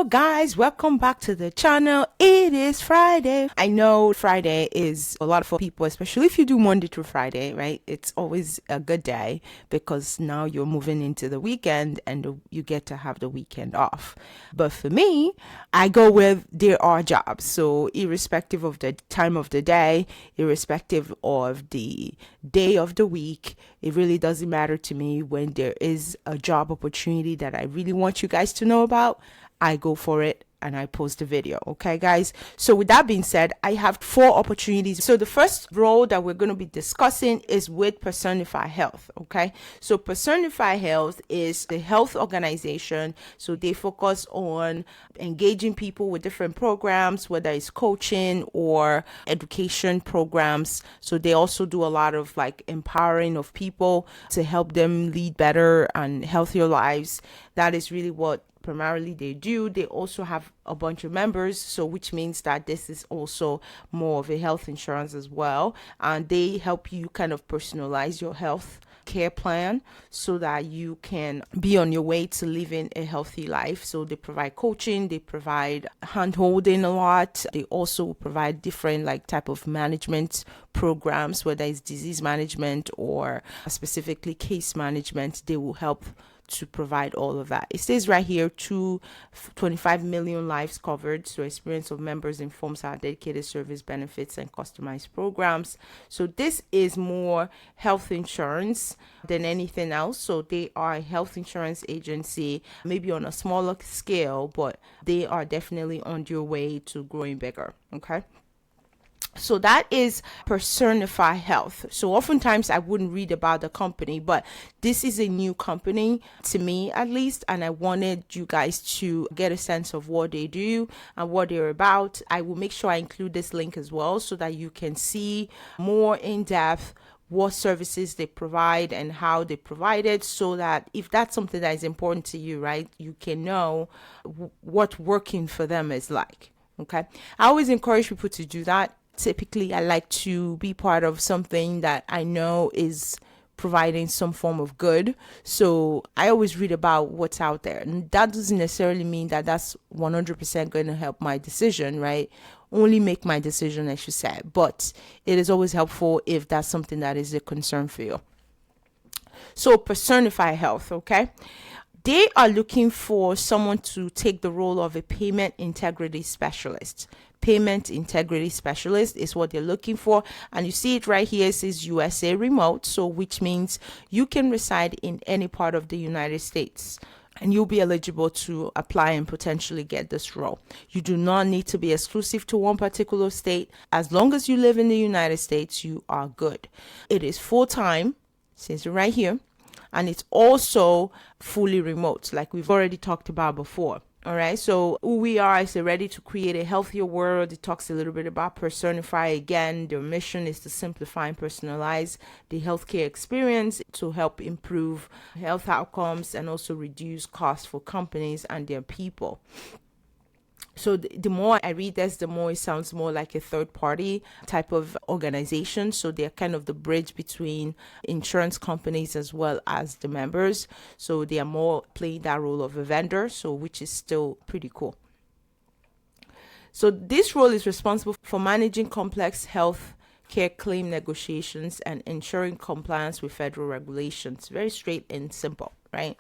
Hello guys, welcome back to the channel. It is Friday. I know Friday is a lot for people, especially if you do Monday through Friday, right? It's always a good day because now you're moving into the weekend and you get to have the weekend off. But for me, I go with there are jobs. So irrespective of the time of the day, irrespective of the day of the week, it really doesn't matter to me. When there is a job opportunity that I really want you guys to know about, I go for it and I post a video. Okay, guys. So with that being said, I have 4 opportunities. So the first role that we're going to be discussing is with Personify Health. Okay. So Personify Health is the health organization. So they focus on engaging people with different programs, whether it's coaching or education programs. So they also do a lot of like empowering of people to help them lead better and healthier lives. That is really what primarily they do. They also have a bunch of members, so which means that this is also more of a health insurance as well, and they help you kind of personalize your health care plan so that you can be on your way to living a healthy life. So they provide coaching, they provide hand holding a lot, they also provide different like type of management programs, whether it's disease management or specifically case management. They will help to provide all of that. It says right here 25 million lives covered. So experience of members informs our dedicated service benefits and customized programs. So this is more health insurance than anything else. So they are a health insurance agency, maybe on a smaller scale, but they are definitely on your way to growing bigger. Okay. So that is Personify Health. So oftentimes I wouldn't read about the company, but this is a new company to me at least, and I wanted you guys to get a sense of what they do and what they're about. I will make sure I include this link as well so that you can see more in depth what services they provide and how they provide it, so that if that's something that is important to you, right, you can know what working for them is like. Okay. I always encourage people to do that. Typically, I like to be part of something that I know is providing some form of good. So I always read about what's out there. And that doesn't necessarily mean that that's 100% going to help my decision, right? Only make my decision, I should say. But it is always helpful if that's something that is a concern for you. So Personify Health, okay? They are looking for someone to take the role of a payment integrity specialist. Payment integrity specialist is what they're looking for, and you see it right here. It says USA remote, so which means you can reside in any part of the United States and you'll be eligible to apply and potentially get this role. You do not need to be exclusive to one particular state. As long as you live in the United States, you are good. It is full-time, says it right here, and it's also fully remote, like we've already talked about before. All right, so who we are is ready to create a healthier world. It talks a little bit about Personify again. Their mission is to simplify and personalize the healthcare experience to help improve health outcomes and also reduce costs for companies and their people. So the more I read this, the more it sounds more like a third party type of organization. So they're kind of the bridge between insurance companies as well as the members. So they are more playing that role of a vendor, so which is still pretty cool. So this role is responsible for managing complex health care claim negotiations and ensuring compliance with federal regulations. Very straight and simple, right?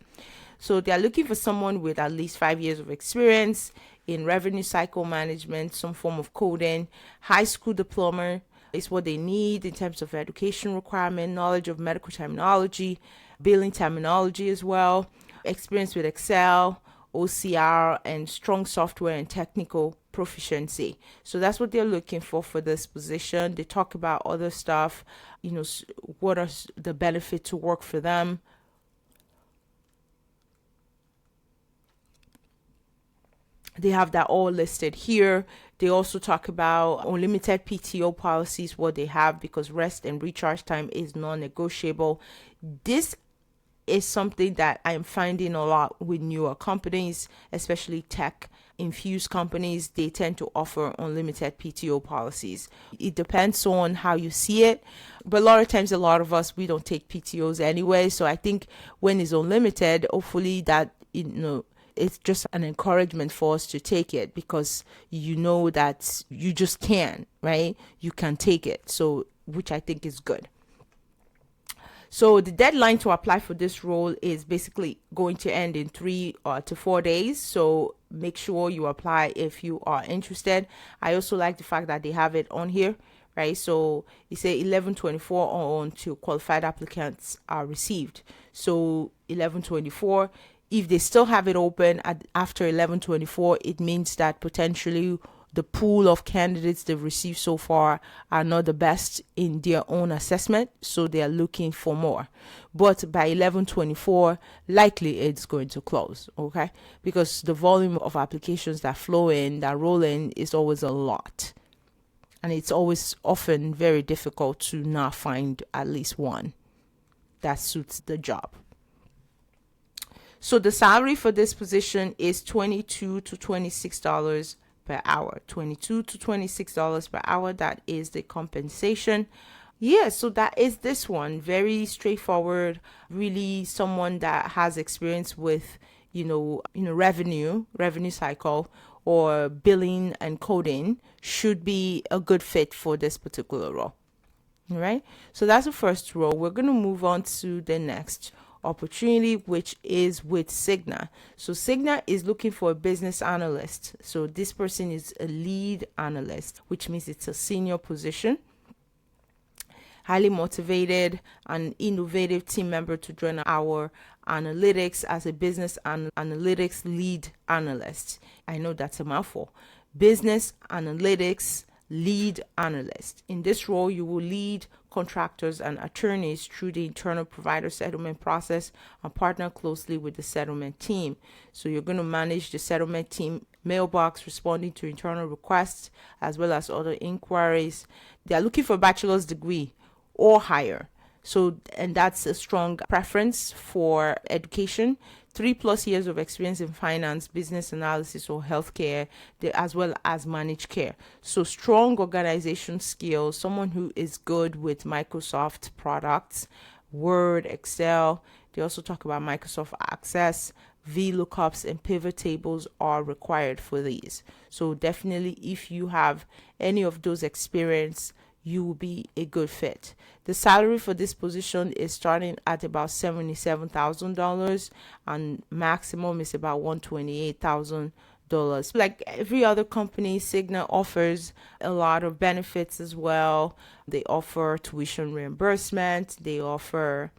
So they are looking for someone with at least 5 years of experience in revenue cycle management, some form of coding. High school diploma is what they need in terms of education requirement, knowledge of medical terminology, billing terminology as well, experience with Excel, OCR, and strong software and technical proficiency. So that's what they're looking for this position. They talk about other stuff, what are the benefits to work for them. They have that all listed here. They also talk about unlimited PTO policies, what they have, because rest and recharge time is non-negotiable. This is something that I'm finding a lot with newer companies, especially tech infused companies. They tend to offer unlimited PTO policies. It depends on how you see it, but a lot of times, a lot of us, we don't take PTOs anyway. So I think when it's unlimited, hopefully that It's just an encouragement for us to take it because you know that you just can, right? You can take it. So, which I think is good. So the deadline to apply for this role is basically going to end in 3 to 4 days. So make sure you apply if you are interested. I also like the fact that they have it on here, right? So you say 11/24 on to qualified applicants are received. So 11/24, if they still have it open after 11/24, it means that potentially the pool of candidates they've received so far are not the best in their own assessment, so they are looking for more. But by 11/24, likely it's going to close, okay? Because the volume of applications that flow in, that roll in, is always a lot. And it's always often very difficult to not find at least one that suits the job. So the salary for this position is $22 to $26 per hour. $22 to $26 per hour. That is the compensation. Yeah, so that is this one. Very straightforward. Really, someone that has experience with revenue cycle or billing and coding should be a good fit for this particular role. All right. So that's the first role. We're going to move on to the next opportunity, which is with Cigna. So Cigna is looking for a business analyst. So this person is a lead analyst, which means it's a senior position. Highly motivated and innovative team member to join our analytics as a business and analytics lead analyst. I know that's a mouthful. Business analytics lead analyst. In this role, you will lead contractors and attorneys through the internal provider settlement process and partner closely with the settlement team. So you're going to manage the settlement team mailbox, responding to internal requests as well as other inquiries. They are looking for a bachelor's degree or higher. So, and that's a strong preference for education. 3+ years of experience in finance, business analysis, or healthcare, as well as managed care. So strong organization skills, someone who is good with Microsoft products, Word, Excel. They also talk about Microsoft Access, VLOOKUPs, and pivot tables are required for these. So definitely, if you have any of those experience, you will be a good fit. The salary for this position is starting at about $77,000 and maximum is about $128,000. Like every other company, Cigna offers a lot of benefits as well. They offer tuition reimbursement. They offer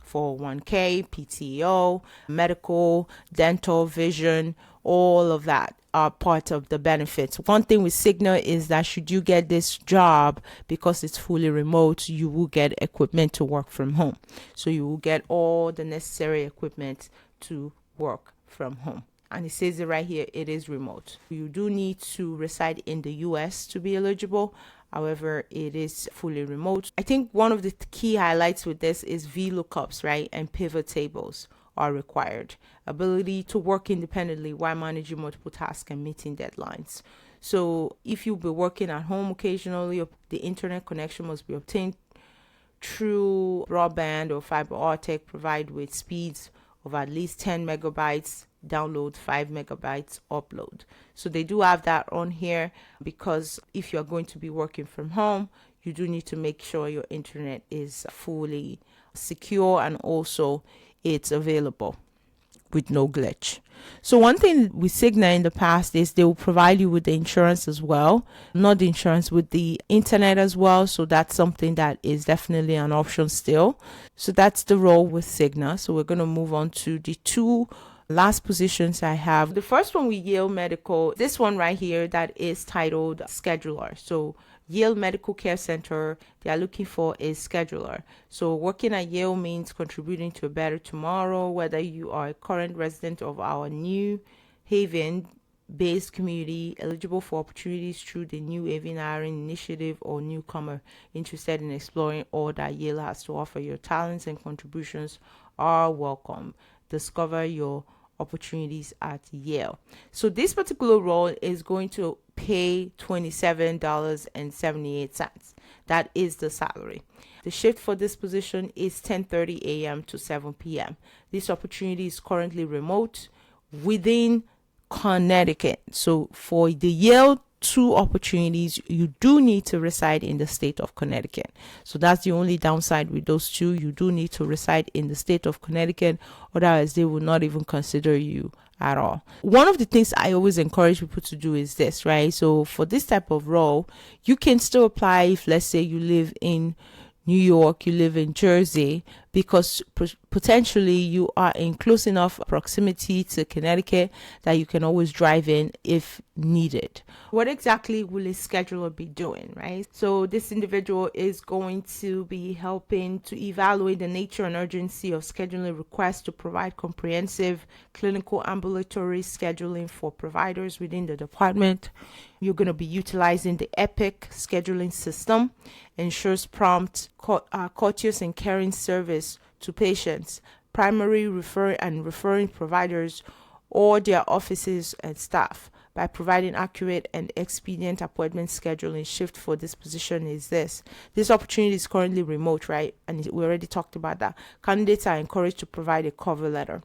401k, PTO, medical, dental, vision, all of that are part of the benefits. One thing with Cigna is that should you get this job, because it's fully remote, you will get equipment to work from home. So you will get all the necessary equipment to work from home. And it says it right here, it is remote. You do need to reside in the US to be eligible. However, it is fully remote. I think one of the key highlights with this is VLOOKUPs, right? And pivot tables are required. Ability to work independently while managing multiple tasks and meeting deadlines. So if you'll be working at home occasionally, the internet connection must be obtained through broadband or fiber optic, provided with speeds of at least 10 megabytes download, 5 megabytes upload. So they do have that on here because if you're going to be working from home, you do need to make sure your internet is fully secure and also it's available with no glitch. So one thing with Cigna in the past is they will provide you with the insurance as well, not the insurance, with the internet as well. So that's something that is definitely an option still. So that's the role with Cigna. So we're going to move on to the two last positions I have. The first one with Yale Medical, this one right here that is titled scheduler. So Yale Medical Care Center, they are looking for a scheduler. So working at Yale means contributing to a better tomorrow, whether you are a current resident of our New Haven-based community, eligible for opportunities through the New Haven Hiring Initiative, or newcomer interested in exploring all that Yale has to offer. Your talents and contributions are welcome. Discover your opportunities at Yale. So this particular role is going to pay $27.78. That is the salary. The shift for this position is 10:30 a.m. to 7 p.m. This opportunity is currently remote within Connecticut. So for the Yale 2 opportunities, you do need to reside in the state of Connecticut. So that's the only downside with those two. You do need to reside in the state of Connecticut, otherwise they will not even consider you at all. One of the things I always encourage people to do is this, right? So for this type of role, you can still apply if, let's say, you live in New York, you live in Jersey, because potentially you are in close enough proximity to Connecticut that you can always drive in if needed. What exactly will a scheduler be doing, right? So this individual is going to be helping to evaluate the nature and urgency of scheduling requests to provide comprehensive clinical ambulatory scheduling for providers within the department. You're going to be utilizing the Epic scheduling system, ensures prompt, courteous and caring service to patients, primary referring providers or their offices and staff by providing accurate and expedient appointment scheduling. Shift for this position is this opportunity is currently remote, right? And we already talked about that. Candidates are encouraged to provide a cover letter.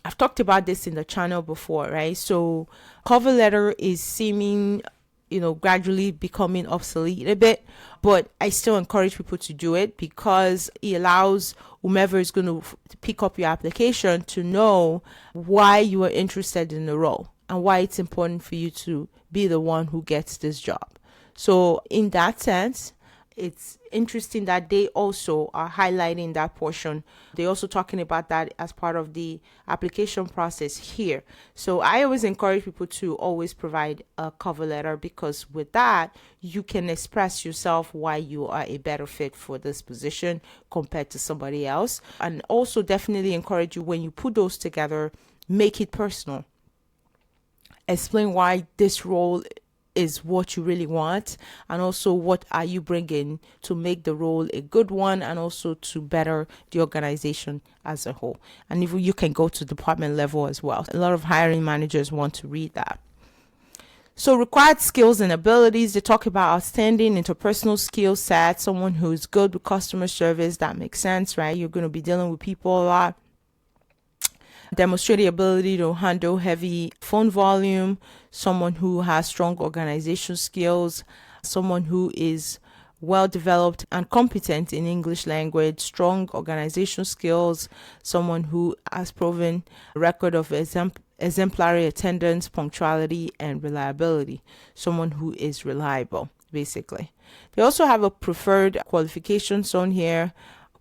I've talked about this in the channel before, right? So cover letter is seeming, gradually becoming obsolete a bit, but I still encourage people to do it because it allows whomever is going to pick up your application to know why you are interested in the role and why it's important for you to be the one who gets this job. So in that sense, it's interesting that they also are highlighting that portion. They're also talking about that as part of the application process here. So I always encourage people to always provide a cover letter, because with that, you can express yourself why you are a better fit for this position compared to somebody else. And also definitely encourage you, when you put those together, make it personal. Explain why this role is what you really want, and also what are you bringing to make the role a good one, and also to better the organization as a whole. And if you can go to department level as well, a lot of hiring managers want to read that. So required skills and abilities, they talk about outstanding interpersonal skill set, someone who's good with customer service. That makes sense, right? You're going to be dealing with people a lot. Demonstrate the ability to handle heavy phone volume, someone who has strong organization skills, someone who is well developed and competent in English language, strong organization skills, someone who has proven record of exemplary attendance, punctuality, and reliability, someone who is reliable, basically. They also have a preferred qualifications on here.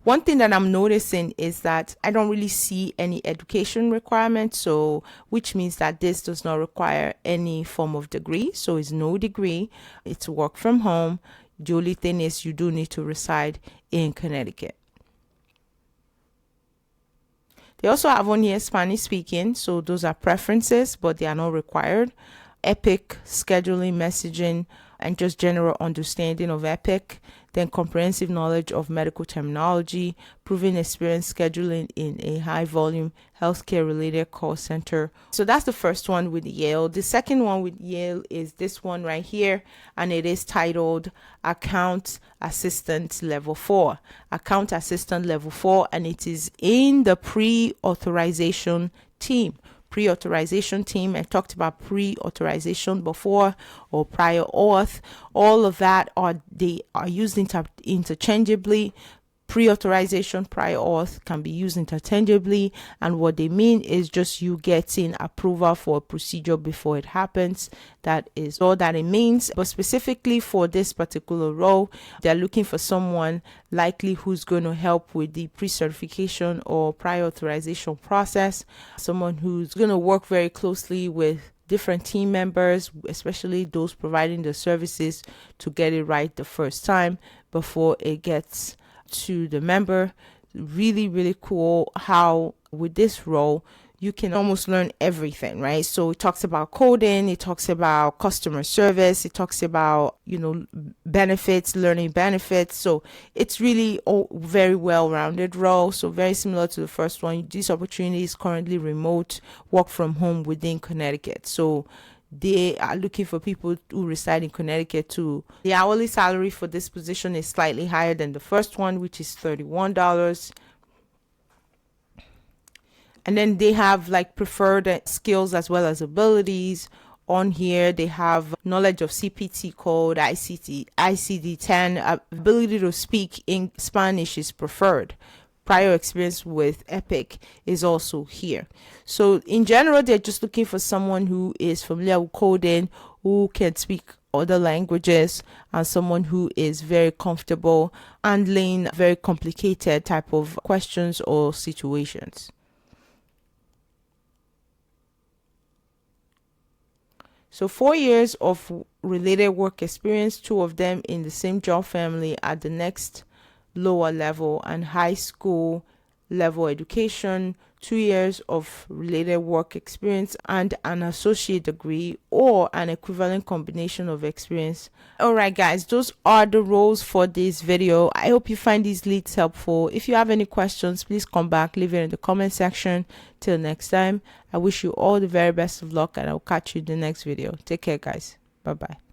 One thing that I'm noticing is that I don't really see any education requirements, so which means that this does not require any form of degree. So it's no degree, it's work from home. The only thing is you do need to reside in Connecticut. They also have on here Spanish speaking, so those are preferences, but they are not required. Epic scheduling, messaging, and just general understanding of Epic. Then comprehensive knowledge of medical terminology, proven experience scheduling in a high volume healthcare related call center. So that's the first one with Yale. The second one with Yale is this one right here, and it is titled Account Assistant Level 4. Account Assistant Level 4, and it is in the pre-authorization team. Pre-authorization team. I talked about pre-authorization before, or prior auth. All of that they are used interchangeably. Pre-authorization, prior auth can be used interchangeably, and what they mean is just you getting approval for a procedure before it happens. That is all that it means. But specifically for this particular role, they're looking for someone likely who's going to help with the pre-certification or prior authorization process, someone who's going to work very closely with different team members, especially those providing the services, to get it right the first time before it gets to the member. Really, really cool how with this role you can almost learn everything, right? So it talks about coding, it talks about customer service, it talks about, benefits, learning benefits. So it's really very well-rounded role. So very similar to the first one. This opportunity is currently remote, work from home within Connecticut. So they are looking for people who reside in Connecticut too. The hourly salary for this position is slightly higher than the first one, which is $31. And then they have like preferred skills as well as abilities. On here, they have knowledge of CPT code, ICD-10, ability to speak in Spanish is preferred. Prior experience with Epic is also here. So in general, they're just looking for someone who is familiar with coding, who can speak other languages, and someone who is very comfortable handling very complicated type of questions or situations. So 4 years of related work experience, 2 of them in the same job family at the next lower level, and high school level education, 2 years of related work experience and an associate degree or an equivalent combination of experience. Alright guys, those are the roles for this video. I hope you find these leads helpful. If you have any questions, please come back, leave it in the comment section. Till next time, I wish you all the very best of luck, and I'll catch you in the next video. Take care guys. Bye bye.